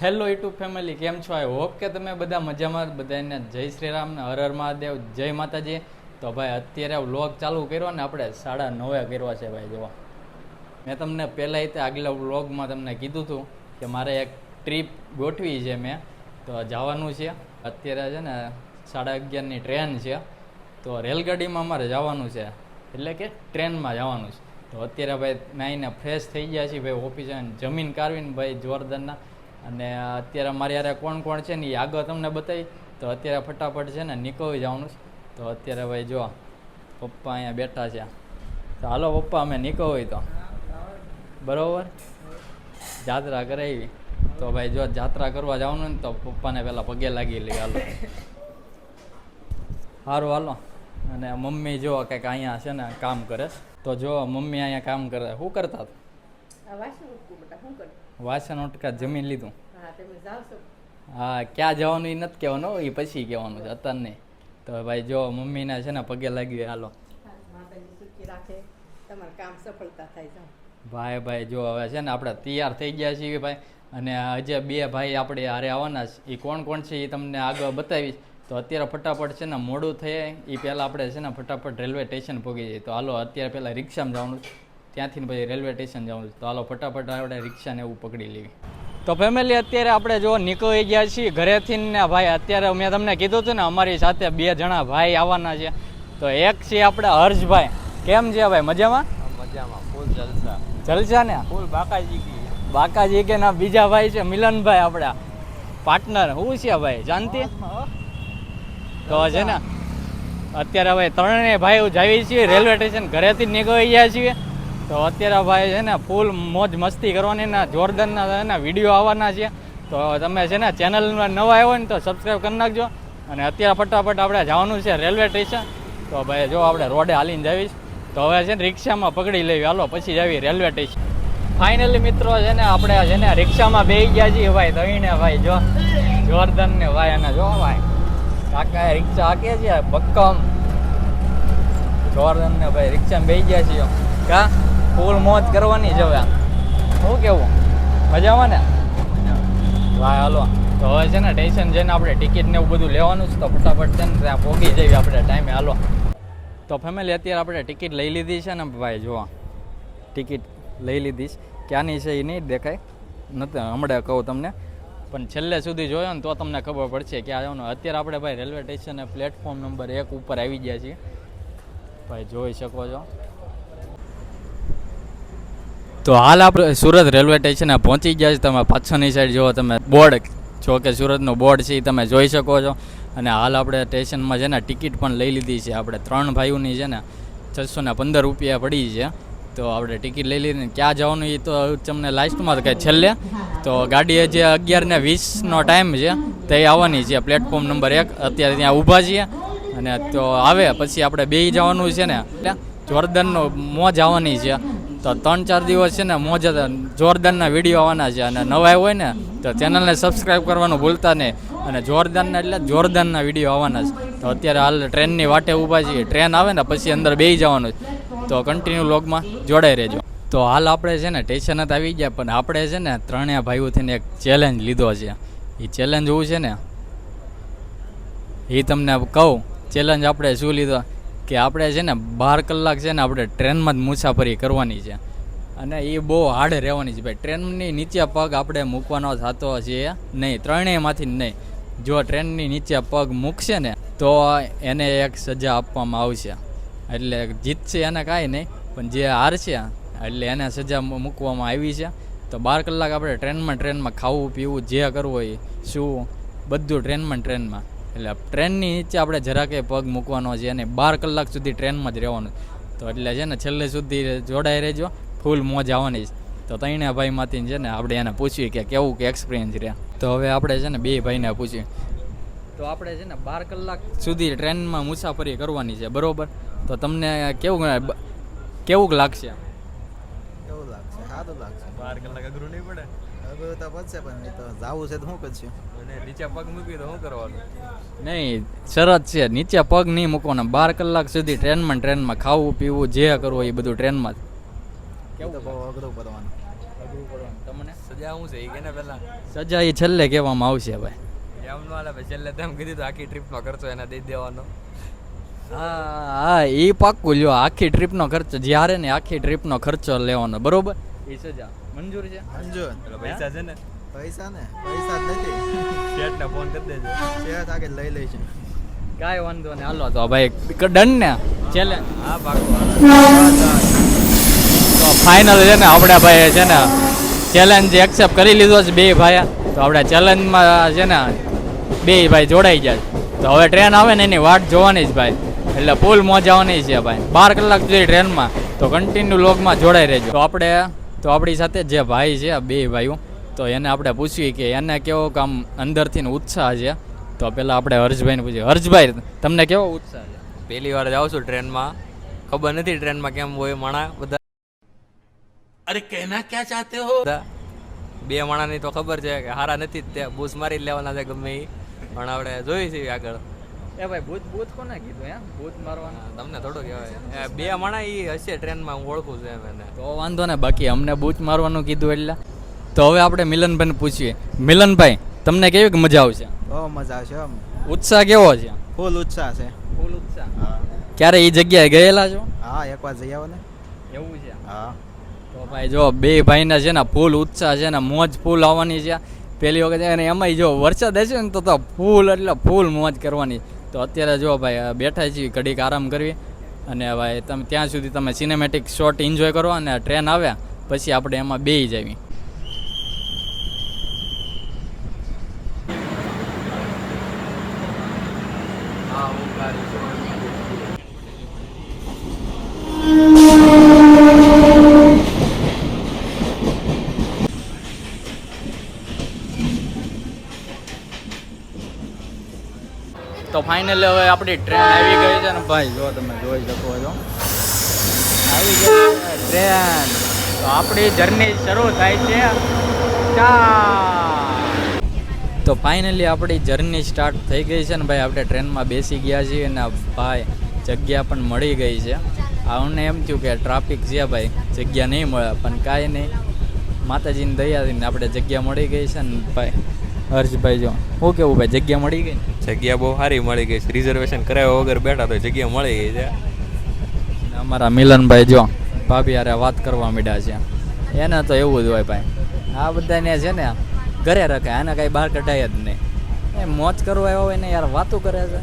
Hello YouTube family, કેમ છો? I hope કે તમે બધા મજામાં. બધાને જય શ્રી રામ ને હર હર મહાદેવ, જય માતાજી. તો ભાઈ અત્યારે વ્લોગ ચાલુ કર્યો ને આપણે 9:30 કર્યો છે ભાઈ. જો મેં તમને પહેલાં આગલા વ્લોગમાં તમને કીધું હતું કે મારે એક ટ્રીપ ગોઠવી છે મેં, તો જવાનું છે. અત્યારે છે ને 11:30ની ટ્રેન છે, તો રેલગાડીમાં અમારે જવાનું છે, એટલે કે ટ્રેનમાં જવાનું છે. તો અત્યારે ભાઈ નાઈને ફ્રેશ થઈ ગયા છીએ ભાઈ, ઓફિસે જમીન કાઢવીને ભાઈ જોરદારના. અને અત્યારે મારી યારે કોણ કોણ છે ને એ આગળ તમને બતાવી. તો અત્યારે ફટાફટ છે ને નીકળી જવાનું છે. તો અત્યારે ભાઈ જો પપ્પા અહીંયા બેઠા છે, તો હાલો પપ્પા અમે નીકળી તો બરાબર. જાત્રા કરાવી તો ભાઈ જો જાત્રા કરવા જવાનું ને તો પપ્પાને પહેલાં પગે લાગી લઈ. હાલો સારું હાલો. અને મમ્મી જો કંઈક અહીંયા છે ને કામ કરે, તો જો મમ્મી અહીંયા કામ કરે. શું કરતા વાસણ ઉટકા જમીન લીધું? હા, ક્યાં જવાનું એ નથી કહેવાનું, એ પછી કહેવાનું છે, અત્યારે નહીં. તો ભાઈ જો મમ્મીને છે ને પગે લાગી. હાલો ભાઈ. ભાઈ જો હવે છે ને આપણે તૈયાર થઈ ગયા છીએ ભાઈ. અને હજી બે ભાઈ આપણે હારે આવવાના છે. એ કોણ કોણ છે એ તમને આગળ બતાવીશ. તો અત્યારે ફટાફટ છે ને મોડું થાય એ પહેલાં આપણે છે ને ફટાફટ રેલવે સ્ટેશન પહોંચી જઈએ. તો હાલો અત્યારે પહેલાં રિક્ષામાં જવાનું, ત્યાંથી પછી રેલવે સ્ટેશન જવાનું. તો હાલો ફટાફટ આપણે રિક્ષાને એવું પકડી લેવી. તો ફેમિલી અત્યારે આપણે જો નીકળી ગયા છીએ ઘરેથી ને ભાઈ. અત્યારે મેં તમને કીધું હતું ને અમારી સાથે 2 જણા ભાઈ આવવાના છે. તો એક છે આપણે હર્ષભાઈ. કેમ છે ભાઈ? મજામાં? મજામાં, ફૂલ જલસા. જલસા ને ફૂલ બાકાજી કે ના. બીજા ભાઈ છે મિલનભાઈ, આપણા પાર્ટનર. શું છે ભાઈ, શાંતિ? તો છે ને અત્યારે ભાઈ ત્રણેય ભાઈ જાવી છીએ રેલવે સ્ટેશન, ઘરેથી નીકળી ગયા છીએ. તો અત્યારે ભાઈ છે ને ફૂલ મોજ મસ્તી કરવાની ને જોરદારના એના વિડીયો આવવાના છે. તો તમે છે ને ચેનલમાં નવા આવ્યો ને તો સબસ્ક્રાઈબ કરી નાખજો. અને અત્યારે ફટાફટ આપણે જવાનું છે રેલવે સ્ટેશન. તો ભાઈ જો આપણે રોડે હાલીને જાવીશ. તો હવે છે ને રિક્ષામાં પકડી લેવી. હાલો પછી જાવી રેલવે સ્ટેશન. ફાઇનલી મિત્રો છે ને આપણે છે ને રિક્ષામાં બેસી ગયા છીએ ભાઈ. તઈને ભાઈ જો જોરદાર ને ભાઈ, અને જો ભાઈ કાકા રિક્ષા હાકે છે ભક્કમ જોરદાર ને ભાઈ. રિક્ષામાં બેસી ગયા છીએ કા, ફૂલ મોજ કરવાની છે હવે. શું કેવું, મજામાં ને ભાઈ? હાલો તો હવે છે ને સ્ટેશન જઈને આપણે ટિકિટ ને એવું બધું લેવાનું છે. તો ફટાફટ છે ને ત્યાં પહોંચી જઈએ આપણે ટાઈમે. હાલો તો ફેમિલી અત્યારે આપણે ટિકિટ લઈ લીધી છે ને ભાઈ. જો ટિકિટ લઈ લીધી છે, ક્યાંની છે એ નહીં દેખાય નથી હમણાં કહું તમને, પણ છેલ્લે સુધી જોયો ને તો તમને ખબર પડશે ક્યાં જવાનું. અત્યારે આપણે ભાઈ રેલવે સ્ટેશને પ્લેટફોર્મ નંબર 1 ઉપર આવી ગયા છીએ ભાઈ, જોઈ શકો છો. તો હાલ આપણે સુરત રેલવે સ્ટેશને પહોંચી ગયા છે. તમે પાછળની સાઈડ જો તમે બોર્ડ જો કે સુરતનું બોર્ડ છે એ તમે જોઈ શકો છો. અને હાલ આપણે સ્ટેશનમાં છે ને ટિકિટ પણ લઈ લીધી છે. આપણે 3 ભાઈઓની છે ને 615 રૂપિયા પડી છે. તો આપણે ટિકિટ લઈ લીધી. ક્યાં જવાનું એ તો તમને લાસ્ટમાં કહે છેલ્લે. તો ગાડી જે 11:20નો ટાઈમ છે તે આવવાની છે પ્લેટફોર્મ નંબર 1. અત્યારે ત્યાં ઊભા છીએ અને તો આવે પછી આપણે બેસી જવાનું છે ને, એટલે જોરદારનો મોજ આવવાની છે. તો 3-4 દિવસ છે ને મોજ જોરદારના વિડીયો આવવાના છે. અને નવા હોય ને તો ચેનલને સબસ્ક્રાઈબ કરવાનું ભૂલતા નહીં. અને જોરદારના એટલે જોરદારના વિડીયો આવવાના છે. તો અત્યારે હાલ ટ્રેનની વાટે ઊભા છીએ. ટ્રેન આવે ને પછી અંદર બેસી જવાનું છે. તો કન્ટિન્યુ વ્લોગમાં જોડાઈ રહેજો. તો હાલ આપણે છે ને સ્ટેશન જ આવી ગયા, પણ આપણે છે ને ત્રણેય ભાઈઓ થઈને એક ચેલેન્જ લીધો છે. એ ચેલેન્જ એવું છે ને એ તમને કહું. ચેલેન્જ આપણે શું લીધો કે આપણે છે ને 12 કલાક છે ને આપણે ટ્રેનમાં જ મુસાફરી કરવાની છે. અને એ બહુ હાર્ડ રહેવાની છે ભાઈ. ટ્રેનની નીચે પગ આપણે મૂકવાનો થતો છે નહીં, ત્રણેયમાંથી નહીં. જો ટ્રેનની નીચે પગ મૂકશે ને તો એને એક સજા આપવામાં આવશે. એટલે જીતશે એને કાંઈ નહીં, પણ જે હારશે એટલે એને સજા મૂકવામાં આવી છે. તો 12 કલાક આપણે ટ્રેનમાં ખાવું પીવું જે કરવું હોય શું બધું ટ્રેનમાં. એટલે ટ્રેનની નીચે આપણે જરાકે પગ મૂકવાનો છે અને 12 કલાક સુધી ટ્રેનમાં જ રહેવાનું. તો એટલે છે ને છેલ્લે સુધી જોડાઈ રહેજો, ફૂલ મોજ આવવાની છે. તો ત્રણેય ભાઈમાંથી છે ને આપણે એને પૂછ્યું કે કેવું કે એક્સપિરિયન્સ રહ્યા. તો હવે આપણે છે ને 2 ભાઈને પૂછ્યું. તો આપણે છે ને 12 કલાક સુધી ટ્રેનમાં મુસાફરી કરવાની છે, બરાબર? તો તમને કેવું લાગશે? કેવું લાગશે? સારું લાગશે. 12 કલાક અઘરું નહીં પડે? અઘરું તો પડશે, પણ એ તો જાવું છે તો શું કરશું? અને નીચે પગ મૂકી તો શું કરવાનું? નહીં, શરત છે નીચે પગ નહીં મૂકવાના. 12 કલાક સુધી ટ્રેનમાં ખાવું પીવું જે કરવું એ બધું ટ્રેનમાં જ. કેવું તો બહુ અઘરું પડવાનું. અઘરું પડવાનું તમને સજા શું છે એ કે ને પહેલા સજા એ છેલ્લે કહેવામાં આવશે ભાઈ. એમ નો હાલે ભાઈ, છેલ્લે તેમ કીધું તો આખી ટ્રીપનો ખર્ચો એને દઈ દેવાનો. હા એ પાક્કું લ્યો, આખી ટ્રીપનો ખર્ચો જ્યારે ને આખી ટ્રીપનો ખર્ચો લેવાનો, બરોબર? એ સજા મંજૂર છે? મંજૂર. પેલો પૈસા છે ને પૈસા જ નથી. શેઠને ફોન કરી દેજો. શેઠ આગળ લઈ લઈશું. કાંઈ વાંધો નહીં, હાલો તો ભાઈ ડન ને ચેલેન્જ. હા પાકું. તો ફાઇનલ છે ને આપણે ભાઈ છે ને ચેલેન્જ એક્સેપ્ટ કરી લીધો છે બે ભાઈ. તો આપણે ચેલેન્જમાં છે ને બે ભાઈ જોડાઈ જાય. તો હવે ટ્રેન આવે ને એની વાટ જોવાની જ ભાઈ, એટલે ફૂલ મોજ આવવાની છે ભાઈ. 12 કલાક સુધી ટ્રેનમાં, તો કન્ટિન્યુ લોગમાં જોડાઈ રહેજો. તો આપણી સાથે જે ભાઈ છે બે ભાઈઓ, તો એને આપણે પૂછ્યું કે એને કેવો કામ અંદરથી ઉત્સાહ છે. તો પહેલાં આપણે હર્ષભાઈને પૂછીએ. હર્ષભાઈ, તમને કેવો ઉત્સાહ છે? પહેલી વાર જાઉં છું ટ્રેનમાં, ખબર નથી ટ્રેનમાં કેમ હોય માણા બધા. अरे कहना क्या चाहते हो? બે માણાની તો ખબર છે કે હારા નથી જ તે, બૂસ મારી જ લેવાના છે ગમે એ, પણ આપણે જોઈ છીએ આગળ. એ ભાઈ ભૂત કોને કીધું હે? ભૂત મારવાના તમને થોડું કહેવાય, બે માણા એ હશે ટ્રેનમાં, હું ઓળખું છું એમ એને. તો વાંધો ને, બાકી અમને બૂચ મારવાનું કીધું એટલે. તો હવે આપણે મિલનભાઈને પૂછીએ. મિલનભાઈ, તમને કેવી કે મજા આવશે? બહુ મજા આવશે. ઉત્સાહ કેવો છે? ફૂલ ઉત્સાહ છે. ફૂલ ઉત્સાહ. ક્યારે એ જગ્યાએ ગયેલા છો? હા, એકવાર જઈ આવો ને. એવું છે? હા. તો ભાઈ જો બે ભાઈને છે ને ફૂલ ઉત્સાહ છે ને, મોજ ફૂલ આવવાની છે પહેલી વખત. અને એમાંય જો વરસાદ હશે ને તો ફૂલ એટલે ફૂલ મોજ કરવાની. તો અત્યારે જો ભાઈ બેઠા છીએ, ઘડીક આરામ કરવી, અને ભાઈ તમે ત્યાં સુધી તમે સિનેમેટિક શોટ એન્જોય કરો, અને ટ્રેન આવ્યા પછી આપણે એમાં બેસી જવી. તો ફાઇનલી હવે આપણી ટ્રેન આવી ગઈ છે ને ભાઈ, જો તમે જોઈ શકો છો આવી ગઈ છે ટ્રેન. તો આપણી જર્ની શરૂ થાય છે. તો ફાઇનલી આપણી જર્ની સ્ટાર્ટ થઈ ગઈ છે ને ભાઈ, આપણે ટ્રેનમાં બેસી ગયા છીએ અને ભાઈ જગ્યા પણ મળી ગઈ છે. અમને એમ થયું કે ટ્રાફિક છે ભાઈ, જગ્યા નહીં મળે, પણ કાંઈ નહીં, માતાજીની દયાથી આપણે જગ્યા મળી ગઈ છે ને ભાઈ. હર્ષભાઈ જો શું કેવું ભાઈ, જગ્યા મળી ગઈ? જગ્યા બહુ સારી મળી ગઈ છે, રિઝર્વેશન કરાવ્યા વગર બેઠા તો જગ્યા મળી ગઈ છે. અમારા મિલનભાઈ જો ભાભી યારે વાત કરવા માંડ્યા છે. એને તો એવું જ હોય ભાઈ, આ બધાને છે ને ઘરે રખાય, આને કાંઈ બહાર કઢાય જ નહીં. એ મોજ કરવા આવ્યા હોય ને યાર, વાતો કરે છે.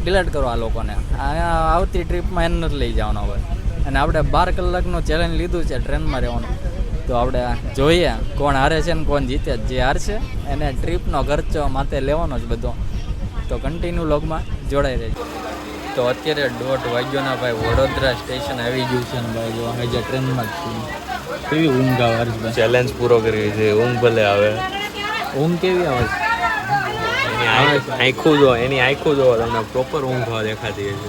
ડિલેટ કરો આ લોકોને, આવતી ટ્રીપમાં એને નથી લઈ જવાનો હોય. અને આપણે 12 કલાકનું ચેલેન્જ લીધું છે ટ્રેનમાં રહેવાનું. તો આપણે જોઈએ કોણ હારે છે ને કોણ જીતે. જે હારશે એને ટ્રીપનો ખર્ચો માથે લેવાનો જ બધો. તો કન્ટિન્યુ લોગમાં જોડાઈ રહેજો. તો અત્યારે 1:30 વાગ્યાના ભાઈ વડોદરા સ્ટેશન આવી ગયું છે ને ભાઈ, જો હજી ટ્રેનમાં જ છું. કેવી ઊંઘ આવે હર્ષભાઈ? ચેલેન્જ પૂરો કરવી છે, ઊંઘ ભલે આવે. ઊંઘ કેવી આવે છે? આંખું જો, એની આંખું જો તમને પ્રોપર ઊંઘ દેખાતી હશે.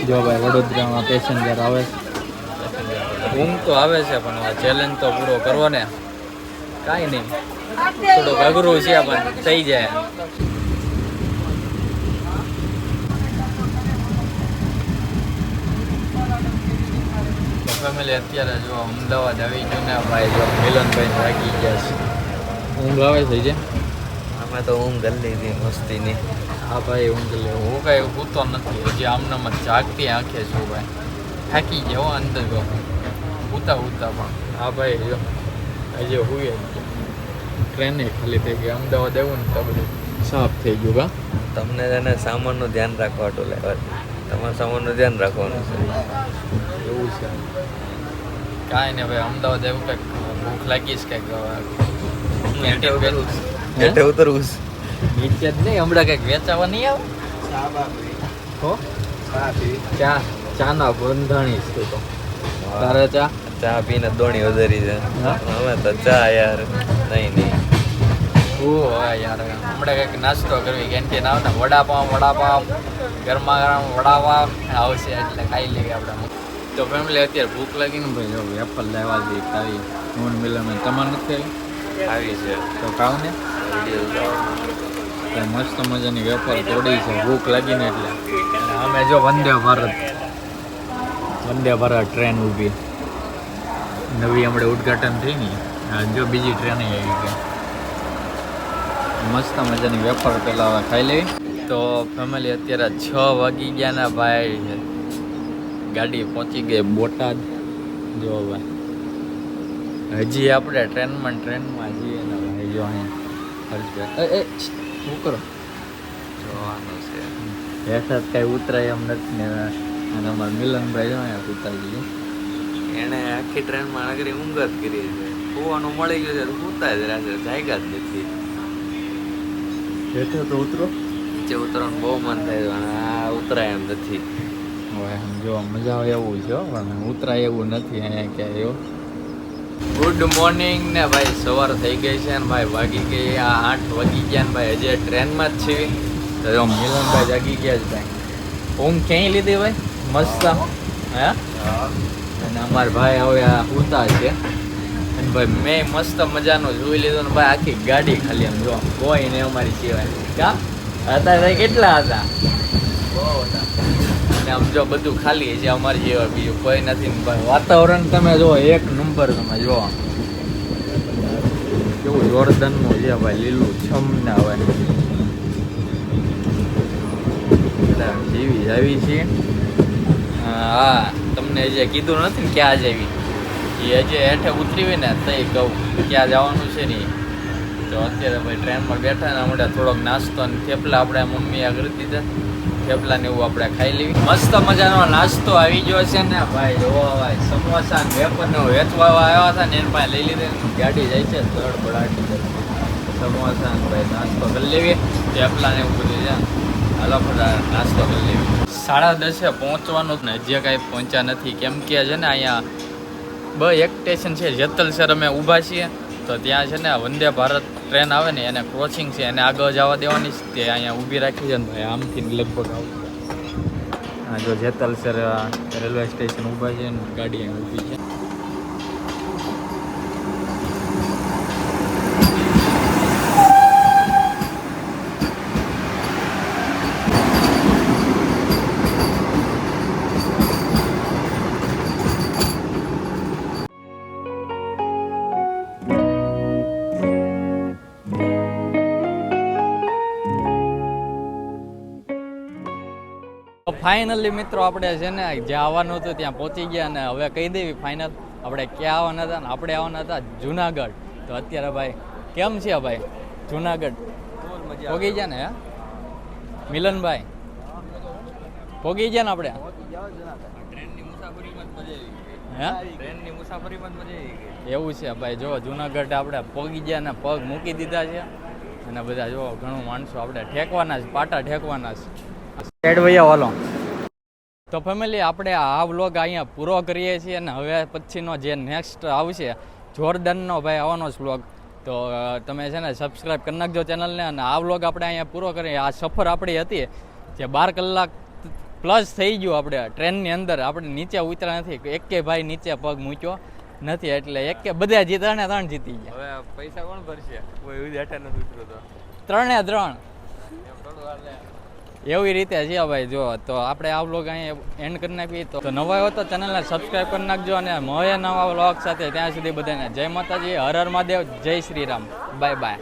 જો ભાઈ વડોદરામાં પેસેન્જર આવે છે. ઊંઘ તો આવે છે, પણ ચેલેન્જ તો પૂરો કરવો ને. કાંઈ નહીં, થોડુંક અઘરું છે પણ થઈ જાય. તો ફેમિલી અત્યારે જો અમદાવાદ આવી ગયું ને ભાઈ, જો મિલનભાઈ જાગી ગયા છે. ઊંઘ આવે છે જે અમે તો ઊંઘ કરી લીધી મસ્તીની. હા ભાઈ ઊંઘ લે, હું કાંઈ સૂતો નથી હજી, આમનામાં જાગતી આંખે છું ભાઈ. થાકી ગયો અંદર ગયો ઉતા પણ. હા ભાઈ જો હજી હુઈ જ ટ્રેને ખાલી થઈ ગઈ. અમદાવાદ આવ્યું ને તો બધું સાફ થઈ ગયું. કા તમને એને સામાનનું ધ્યાન રાખવાનું લેવા, તમારે સામાનનું ધ્યાન રાખવાનું છે. એવું છે કાંઈ નહીં ભાઈ, અમદાવાદ એવું કંઈક ભૂખ લાગીશ કંઈક હેઠે ઉતરવું નીચે જ નહીં, હમણાં કંઈક વેચાવા નહીં આવે. હો ચાના બંધાણી છે. તો તારે ચા પીને દોણી વધારી છે. હવે તો ચા યાર નહીં યાર હમણાં કંઈક નાસ્તો કરવી, કેન્ટીન આવે ને વડાપાવ ગરમા ગરમ વડાપાવ આવશે એટલે ખાઈ લઈએ આપણે. તો ફેમિલી અત્યારે ભૂખ લાગી ને ભાઈ, જો એપલ લેવા જઈએ ખાવી. હું મિલન તમારે નથી આવી છે તો ખાવ ને. મસ્ત મજાની વેપાર તોડી છે, ભૂખ લાગીને એટલે. અમે જો વંદે ભારત ટ્રેન ઊભી. નવી હમણાં ઉદ્ઘાટન થઈ ને જો બીજી ટ્રેન આવી ગઈ. મસ્ત મજાની વેફર પેલા હવે ખાઈ લેવી. તો ફેમિલી અત્યારે 6 વાગી ગયા ના ભાઈ. ગાડી પહોંચી ગઈ બોટાદ. જો ભાઈ હજી આપણે ટ્રેનમાં જઈએ ને ભાઈ. જો અહીંયા શું કરો જોવાનું છે. હેઠળ કાંઈ ઉતરાય એમ નથી ને. અને અમારા મિલનભાઈ જો અહીંયા ઉતારી ગયું. એને આખી ટ્રેનમાં નગરી ઊંઘ જ કરી છે. હોવાનું મળી ગયું છે તો ઉતા જ રાખે, જાગ્યા જ નથી. હેઠળ તો ઉતરો. નીચે ઉતરવાનું બહુ મન થાય છે પણ આ ઉતરાય એમ નથી. હવે આમ જો મજા આવે એવું છે પણ ઉતરાય એવું નથી અહીંયા ક્યાંય એવું. ગુડ મોર્નિંગ ને ભાઈ. સવાર થઈ ગઈ છે ને ભાઈ. વાગી ગઈ આ 8 વાગી ગયા ને ભાઈ. હજી ટ્રેનમાં જ છીએ તો જો મિલનભાઈ જાગી ગયા જ ભાઈ. ઊંઘ ક્યાંય લીધી ભાઈ મસ્ત હે. અને અમારા ભાઈ હવે આ ઉતા છે. અને ભાઈ મેં મસ્ત મજાનું જોઈ લીધું ને ભાઈ. આખી ગાડી ખાલી આમ જો કોઈ ને અમારી સિવાય કા હતા ભાઈ. કેટલા હતા? બહુ હતા. અને આમ જો બધું ખાલી છે અમારી જેવા, બીજું કોઈ નથી ને ભાઈ. વાતાવરણ તમે જો એક નંબર. તમે જો કેવું જોરદારનું છે ભાઈ. લીલું છમ ના હોય. જેવી આવી છે. હા તમને જે કીધું નથી ને ક્યાં જવી એ હજી હેઠે ઉતરી હોય ને તઈ કહું ક્યાં જવાનું છે ને. તો અત્યારે ભાઈ ટ્રેનમાં બેઠા ને હમણાં થોડોક નાસ્તો અને થેપલા આપણે મમ્મીએ કરી દીધા. થેપલા ને એવું આપણે ખાઈ લેવી. મસ્ત મજાનો નાસ્તો આવી ગયો છે ને ભાઈ. જોવા ભાઈ સમોસા ને વેફર ને વેચવા આવ્યા હતા ને એની પાસે લઈ લીધે. ગાડી જાય છે ધડબડાટી. સમોસા ને ભાઈ નાસ્તો કરી લેવી. થેપલા ને એવું બધું છે. હાલો ફટાફટ નાસ્તો કરી લેવી. 10:30 પહોંચવાનું જ ને હજી કાંઈ પહોંચ્યા નથી. કેમ કે છે ને અહીંયા એક સ્ટેશન છે જેતલસર અમે ઊભા છીએ. તો ત્યાં છે ને વંદે ભારત ટ્રેન આવે ને એને ક્રોસિંગ છે. એને આગળ જવા દેવાની જ તે અહીંયા ઊભી રાખી છે ને ભાઈ. આમથી લગભગ આવું. હા જો જેતલસર રેલવે સ્ટેશન ઊભા છે ને ગાડી અહીં ઊભી છે. ફાઇનલી મિત્રો આપણે છે ને જ્યાં આવવાનું હતું ત્યાં પહોંચી ગયા. અને હવે કહી દેવી ફાઇનલ આપણે ક્યાં આવવાના હતા. ને આપણે આવવાના હતા જુનાગઢ. તો અત્યારે ભાઈ કેમ છે ભાઈ જુનાગઢ? પોગી ગયા ને હે મિલનભાઈ? પોગી ગયા ને આપણે? ટ્રેનની મુસાફરીમાં જ મજા આવી ગઈ. હે ટ્રેનની મુસાફરીમાં જ મજા આવી ગઈ. એવું છે ભાઈ. જો જુનાગઢ આપણે પોગી ગયા ને પગ મૂકી દીધા છે. અને બધા જો ઘણું માણસો આપણે ઠેકવાના છે. પાટા ઠેકવાના છે. સાઈડ વયા વાલો. તો ફેમિલી આપણે આ વ્લોગ અહીંયા પૂરો કરીએ છીએ. અને હવે પછીનો જે નેક્સ્ટ આવશે જોરદારનો ભાઈ આવવાનો જ વ્લોગ. તો તમે છે ને સબસ્ક્રાઈબ કરી નાખજો ચેનલને. અને આ વ્લોગ આપણે અહીંયા પૂરો કરીએ. આ સફર આપણી હતી જે 12 કલાક પ્લસ થઈ ગયું. આપણે ટ્રેનની અંદર આપણે નીચે ઉતર્યા નથી. એકે ભાઈ નીચે પગ મૂક્યો નથી. એટલે એકે બધા ત્રણે જીતી ગયા. હવે પૈસા કોણ ભરશે? કોઈ હેઠા નથી ઉતરો તો 3-3 એવી રીતે છે ભાઈ. જો તો આપણે આ વ્લોગ અહીંયા એન્ડ કરી નાખીએ. તો નવા હોય તો ચેનલને સબસ્ક્રાઈબ કરી નાખજો. અને મળે નવા વ્લોગ સાથે. ત્યાં સુધી બધાને જય માતાજી, હર હર મહાદેવ, જય શ્રી રામ. Bye bye.